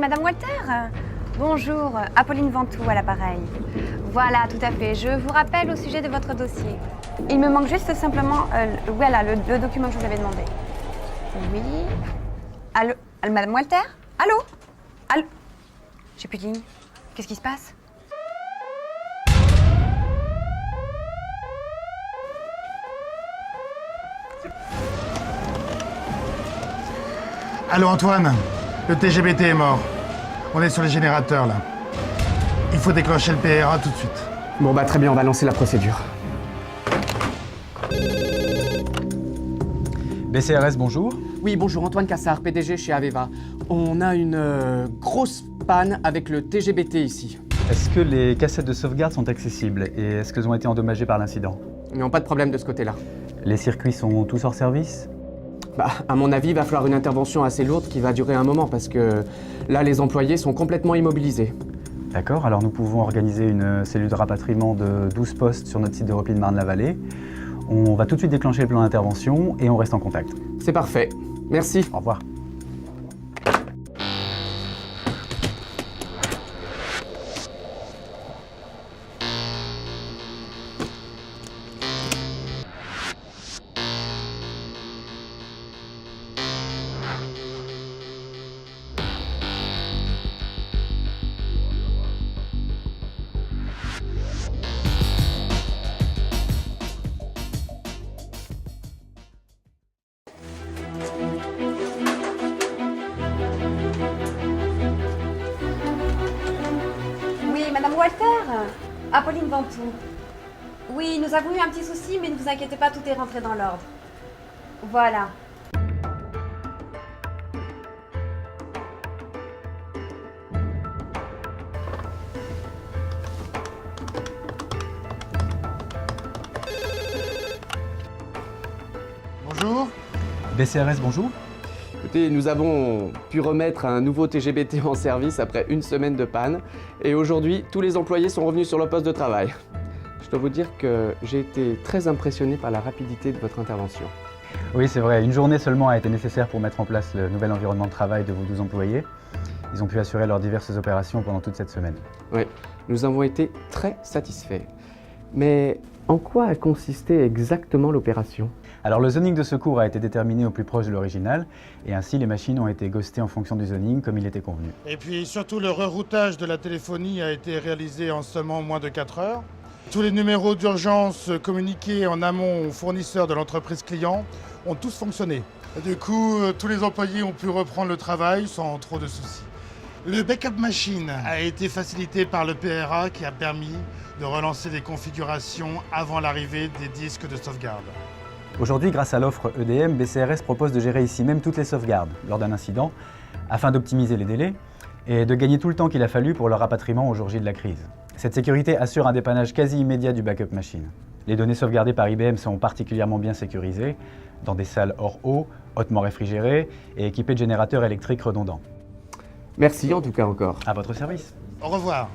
Madame Walter. Bonjour, Apolline Ventoux à l'appareil. Voilà, tout à fait. Je vous rappelle au sujet de votre dossier. Il me manque juste simplement, voilà, le document que je vous avais demandé. Oui. Allô, Madame Walter? Allô? Allô? J'ai plus de ligne. Qu'est-ce qui se passe? Allô Antoine, le TGBT est mort. On est sur les générateurs là. Il faut déclencher le PRA tout de suite. Bon bah très bien, on va lancer la procédure. BCRS, bonjour. Oui, bonjour, Antoine Cassard, PDG chez Aveva. On a une grosse panne avec le TGBT ici. Est-ce que les cassettes de sauvegarde sont accessibles et est-ce qu'elles ont été endommagées par l'incident? Non, pas de problème de ce côté-là. Les circuits sont tous hors service? Bah, à mon avis, il va falloir une intervention assez lourde qui va durer un moment parce que là, les employés sont complètement immobilisés. D'accord, alors nous pouvons organiser une cellule de rapatriement de 12 postes sur notre site de repli de Marne-la-Vallée. On va tout de suite déclencher le plan d'intervention et on reste en contact. C'est parfait. Merci. Au revoir. Oui, Madame Walter. Apolline Ventoux. Oui, nous avons eu un petit souci, mais ne vous inquiétez pas, tout est rentré dans l'ordre. Voilà. Bonjour. BCRS, bonjour. Écoutez, nous avons pu remettre un nouveau TGBT en service après une semaine de panne. Et aujourd'hui, tous les employés sont revenus sur le poste de travail. Je dois vous dire que j'ai été très impressionné par la rapidité de votre intervention. Oui, c'est vrai, une journée seulement a été nécessaire pour mettre en place le nouvel environnement de travail de vos 12 employés. Ils ont pu assurer leurs diverses opérations pendant toute cette semaine. Oui, nous avons été très satisfaits. Mais en quoi a consisté exactement l'opération? Alors le zoning de secours a été déterminé au plus proche de l'original et ainsi les machines ont été ghostées en fonction du zoning comme il était convenu. Et puis surtout le reroutage de la téléphonie a été réalisé en seulement moins de 4 heures. Tous les numéros d'urgence communiqués en amont aux fournisseurs de l'entreprise client ont tous fonctionné. Et du coup, tous les employés ont pu reprendre le travail sans trop de soucis. Le backup machine a été facilité par le PRA qui a permis de relancer les configurations avant l'arrivée des disques de sauvegarde. Aujourd'hui, grâce à l'offre EDM, BCRS propose de gérer ici même toutes les sauvegardes lors d'un incident afin d'optimiser les délais et de gagner tout le temps qu'il a fallu pour leur rapatriement au jour J de la crise. Cette sécurité assure un dépannage quasi immédiat du backup machine. Les données sauvegardées par IBM sont particulièrement bien sécurisées dans des salles hors eau, hautement réfrigérées et équipées de générateurs électriques redondants. Merci en tout cas encore. À votre service. Au revoir.